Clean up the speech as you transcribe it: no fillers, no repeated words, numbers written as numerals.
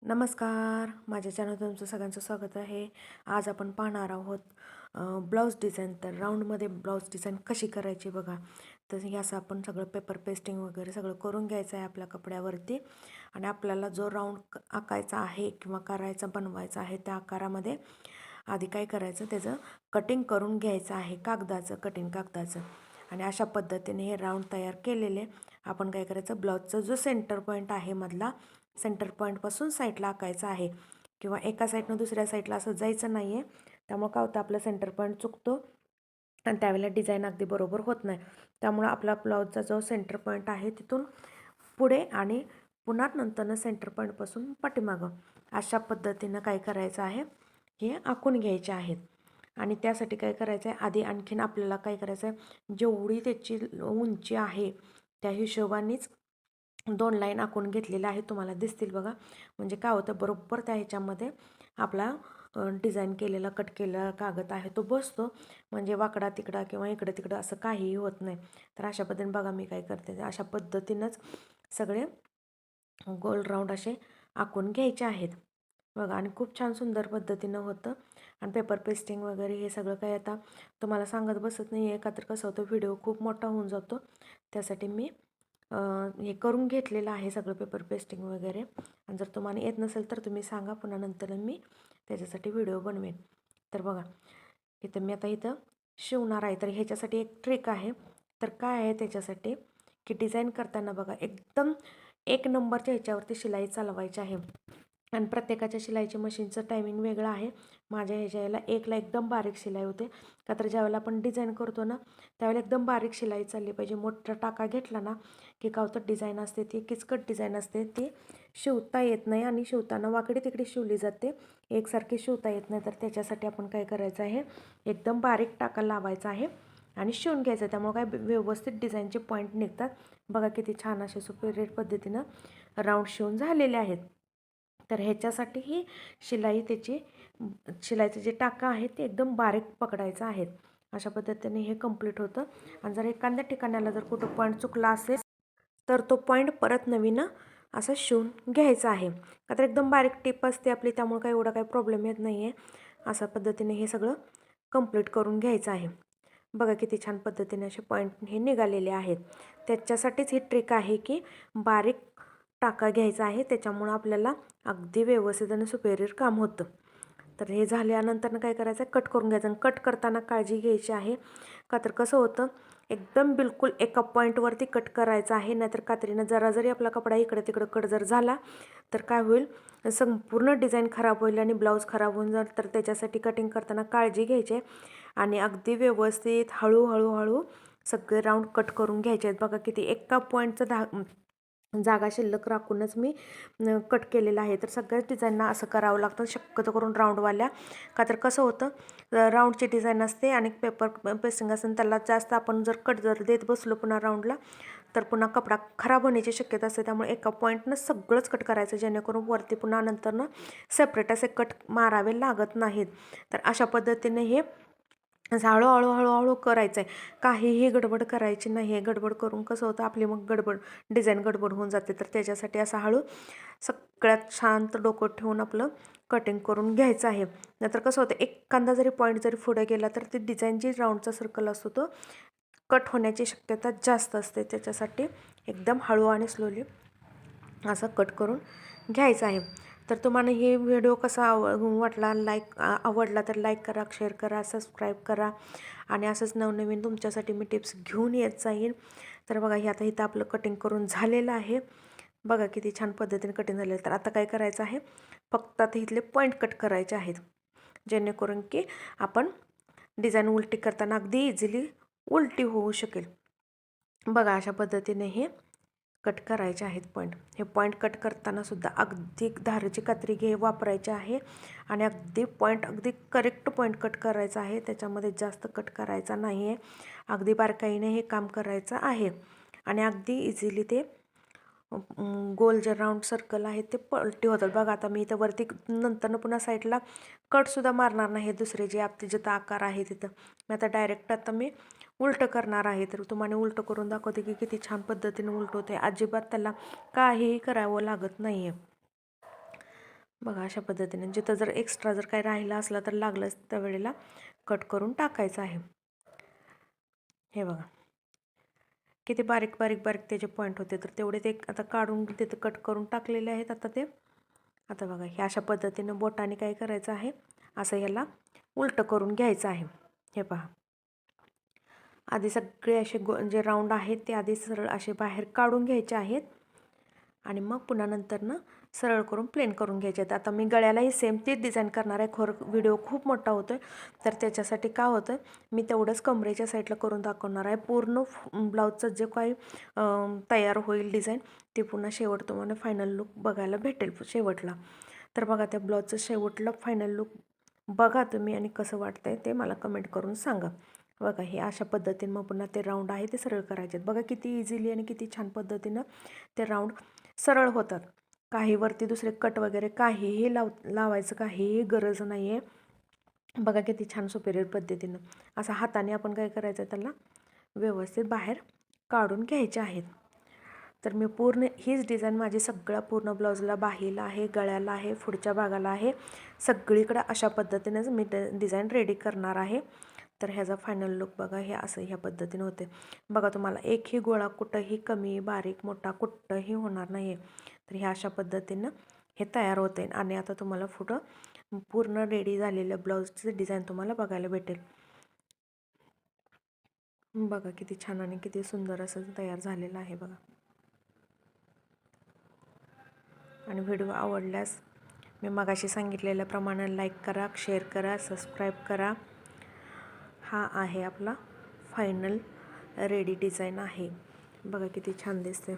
नमस्कार, माझ्या चॅनलवर तुमचं सगळ्यांचं स्वागत आहे. आज आपण पाहणार आहोत ब्लाऊज डिझाईन. तर राऊंडमध्ये ब्लाऊज डिझाईन कशी करायची बघा. तर हे असं आपण सगळं पेपर पेस्टिंग वगैरे सगळं करून घ्यायचं आहे आपल्या कपड्यावरती. आणि आपल्याला जो राऊंड आखायचा आहे किंवा करायचा बनवायचा आहे त्या आकारामध्ये आधी काय करायचं, त्याचं कटिंग करून घ्यायचं आहे, कटिंग कागदाचं. आणि अशा पद्धतीने हे राऊंड तयार केलेले आपण काय करायचं, ब्लाऊजचा जो सेंटर पॉईंट आहे मधला, सेंटर पॉईंटपासून साईडला आखायचा आहे किंवा एका साईडनं दुसऱ्या साईडला असं जायचं नाही आहे. त्यामुळं काय होतं, आपला सेंटर पॉईंट चुकतो आणि त्यावेळेला डिझाईन अगदी बरोबर होत नाही. त्यामुळं आपला ब्लाऊजचा जो सेंटर पॉईंट आहे तिथून पुढे आणि पुन्हा नंतरनं सेंटर पॉईंटपासून पाठीमागं अशा पद्धतीनं काय करायचं आहे, हे आखून घ्यायचे आहेत. आणि त्यासाठी काय करायचं आहे, आधी आणखीन आपल्याला काय करायचं आहे, जेवढी त्याची उंची आहे त्या हिशोबानेच 2 लाईन आखून घेतलेल्या आहेत, तुम्हाला दिसतील बघा. म्हणजे काय होतं, बरोबर त्या ह्याच्यामध्ये आपला डिझाईन केलेला कट केलेला कागद आहे तो बसतो. म्हणजे वाकडा तिकडा किंवा इकडं तिकडं असं काहीही होत नाही. तर अशा पद्धतीने बघा मी काय करते, अशा पद्धतीनंच सगळे गोल राऊंड असे आखून घ्यायचे आहेत बघा. आणि खूप छान सुंदर पद्धतीनं होतं. आणि पेपर पेस्टिंग वगैरे हे सगळं काय आता तुम्हाला सांगत बसत नाही आहे का, तर कसं होतं, व्हिडिओ खूप मोठा होऊन जातो. त्यासाठी मी हे करून घेतलेलं आहे सगळं पेपर पेस्टिंग वगैरे. आणि जर तुम्हाला येत नसेल तर तुम्ही सांगा, पुन्हा नंतर मी त्याच्यासाठी व्हिडिओ बनवेन. तर बघा, मी इथं शिवणार आहे. तर ह्याच्यासाठी एक ट्रिक आहे. तर काय आहे त्याच्यासाठी, की डिझाईन करताना बघा, एकदम एक नंबरच्या ह्याच्यावरती शिलाई चालवायची आहे. आणि प्रत्येकाच्या शिलाईची मशीनचं टायमिंग वेगळं आहे. माझ्या ह्याला एकला एकदम बारीक शिलाई होते, का तर ज्यावेळेला आपण डिझाईन करतो ना, त्यावेळेला एकदम बारीक शिलाई चालली पाहिजे. मोठा टाका घेतला ना की काय होतं, डिझाईन असते ती किचकट डिझाईन असते, ती शिवता येत नाही आणि शिवताना वाकडी तिकडे शिवली जाते, एकसारखी शिवता येत नाही. तर त्याच्यासाठी आपण काय करायचं आहे, एकदम बारीक टाका लावायचा आहे आणि शिवून घ्यायचं. त्यामुळे काय व्यवस्थित डिझाईनचे पॉईंट निघतात. बघा किती छान असे सुपेरियर पद्धतीनं राऊंड शिवून झालेले आहेत. तर ह्याच्यासाठी ही शिलाईचं जे टाका आहे ते एकदम बारीक पकडायचं आहे. अशा पद्धतीने हे कंप्लीट होतं. आणि जर एखाद्या ठिकाणाला जर कुठं पॉईंट चुकला असेल तर तो पॉईंट परत नवीन असं शिवून घ्यायचा आहे. का तर एकदम बारीक टिप असते आपली, त्यामुळे काही एवढा काही प्रॉब्लेम येत नाही आहे. अशा पद्धतीने हे सगळं कंप्लीट करून घ्यायचं आहे. बघा किती छान पद्धतीने असे पॉईंट हे निघालेले आहेत. त्याच्यासाठीच ही ट्रिक आहे, की बारीक टाका घ्यायचा आहे, त्याच्यामुळं आपल्याला अगदी व्यवस्थित आणि सुपेरियर काम होतं. तर हे झाल्यानंतर काय करायचं, कट करून घ्यायचं. आणि कट करताना काळजी घ्यायची आहे, का तर कसं होतं, एकदम बिलकुल एका पॉईंटवरती कट करायचं आहे. नाहीतर कात्रीनं जरा जरी आपला कपडा इकडे तिकडं कट जर झाला तर काय होईल, संपूर्ण डिझाईन खराब होईल आणि ब्लाऊज खराब होऊन जाईल. तर त्याच्यासाठी कटिंग करताना काळजी घ्यायची आणि अगदी व्यवस्थित हळूहळू सगळे राऊंड कट करून घ्यायचे आहेत. बघा किती एका पॉईंटचं जागा शिल्लक राखूनच मी कट केलेलं आहे. तर सगळ्याच डिझाईनना असं करावं लागतं, शक्यतो करून राऊंडवाल्या. का तर कसं होतं, राऊंडची डिझाईन असते आणि पेपर पेस्टिंग असते, त्याला जास्त आपण जर कट जर देत बसलो पुन्हा राऊंडला तर पुन्हा कपडा खराब होण्याची शक्यता असते. त्यामुळे एका पॉईंटनं सगळंच कट करायचं, जेणेकरून वरती पुन्हा नंतरनं सेपरेट असे कट मारावे लागत नाहीत. तर अशा पद्धतीने हे असं हळूहळू करायचं आहे. काहीही गडबड करायची नाही आहे. गडबड करून कसं होतं, आपली मग डिझाईन गडबड होऊन जाते. तर त्याच्यासाठी असं हळू सगळ्यात शांत डोकं ठेवून आपलं कटिंग करून घ्यायचं आहे. नाहीतर कसं होतं, एखादा जरी पॉईंट जरी पुढे गेला तर ती डिझाईन जी राऊंडचा सर्कल असतो तो कट होण्याची शक्यता जास्त असते. त्याच्यासाठी एकदम हळू आणि स्लोली असं कट करून घ्यायचं आहे. तर तुम्हाला हे व्हिडिओ कसा वाटला, आवडला तर लाईक करा, शेअर करा, सबस्क्राईब करा. आणि असंच नवनवीन तुमच्यासाठी मी टिप्स घेऊन येत जाईन. तर बघा, हे आता इथं आपलं कटिंग करून झालेलं आहे. बघा किती छान पद्धतीने कटिंग झालेलं. तर आता काय करायचं आहे, फक्त आता इथले पॉईंट कट करायचे आहेत, जेणेकरून की आपण डिझाईन उलटी करताना अगदी इझिली उलटी होऊ शकेल. बघा अशा पद्धतीने हे कट करायचे आहेत पॉईंट. हे पॉईंट कट करताना सुद्धा अगदी धारेची कात्री वापरायची आहे आणि अगदी करेक्ट पॉईंट कट करायचा आहे. त्याच्यामध्ये जास्त कट करायचा नाही आहे. अगदी बारकाईने हे काम करायचं आहे आणि अगदी इझिली ते गोल जे राऊंड सर्कल आहे ते पलटी होतात. बघा आता मी इथं वरती नंतरनं पुन्हा साईडला कटसुद्धा मारणार नाही. दुसरे जे आपले जिथं आकार आहे तिथं मी आता डायरेक्ट मी उलटं करणार आहे. तर तुम्हाला उलटं करून दाखवते की किती छान पद्धतीने उलटं होते. अजिबात त्याला काहीही करावं लागत नाही आहे. बघा अशा पद्धतीने जिथं जर एक्स्ट्रा जर काही राहिला असला तर लागलंच त्यावेळेला कट करून टाकायचं आहे. हे बघा किती बारीक बारीक बारीक त्याचे पॉईंट होते, तर तेवढे ते आता काढून तिथं कट करून टाकलेले आहेत. आता बघा हे अशा पद्धतीनं बोटाने काय करायचं आहे, असं याला उलटं करून घ्यायचं आहे. हे पहा आधी सगळे असे जे राऊंड आहेत ते आधी सरळ असे बाहेर काढून घ्यायचे आहेत आणि मग पुन्हा नंतरनं सरळ करून प्लेन करून घ्यायचे आहेत. आता मी गळ्यालाही सेम तीच डिझाईन करणार आहे. व्हिडिओ खूप मोठा होतो आहे, तर त्याच्यासाठी काय होतं मी तेवढंच कमरेच्या साईडला करून दाखवणार आहे. पूर्ण ब्लाऊजचं जे काही तयार होईल डिझाईन ते पुन्हा शेवट तुम्हाला फायनल लुक बघायला भेटेल शेवटला. तर बघा त्या ब्लाऊजचं शेवटला फायनल लुक बघा तुम्ही आणि कसं वाटतं आहे ते मला कमेंट करून सांगा. बघा हे अशा पद्धतीनं मग पुन्हा ते राऊंड आहे ते सरळ करायचे आहेत. बघा किती इझिली आणि किती छान पद्धतीनं ते राऊंड सरळ होतात. काही वरती दुसरे कट वगैरे काहीही लावायचं काहीही गरज नाही आहे. बघा किती छान सुपेरियर पद्धतीनं असं हाताने आपण काय करायचं त्याला व्यवस्थित बाहेर काढून घ्यायचे आहेत. तर मी पूर्ण हीच डिझाईन माझी सगळ्या पूर्ण ब्लाऊजला बाहीला आहे, गळ्याला आहे, पुढच्या भागाला आहे, सगळीकडे अशा पद्धतीनेच मी डिझाईन रेडी करणार आहे. तर ह्याचा फायनल लुक बघा हे असं ह्या पद्धतीने होते. बघा तुम्हाला एकही गोळा कुठंही कमी बारीक मोठा कुठंही होणार नाही आहे. तर ह्या अशा पद्धतीनं हे तयार होते आणि आता तुम्हाला पुढं पूर्ण रेडी झालेलं ब्लाऊजचे डिझाईन तुम्हाला बघायला भेटेल. बघा किती छान आणि किती सुंदर असं तयार झालेलं आहे बघा. आणि व्हिडिओ आवडल्यास मी मगाशी सांगितलेल्याप्रमाणे लाईक करा, शेअर करा, सबस्क्राईब करा. हा आहे आपला फायनल रेडी डिझाईन आहे. बघा किती छान दिसते.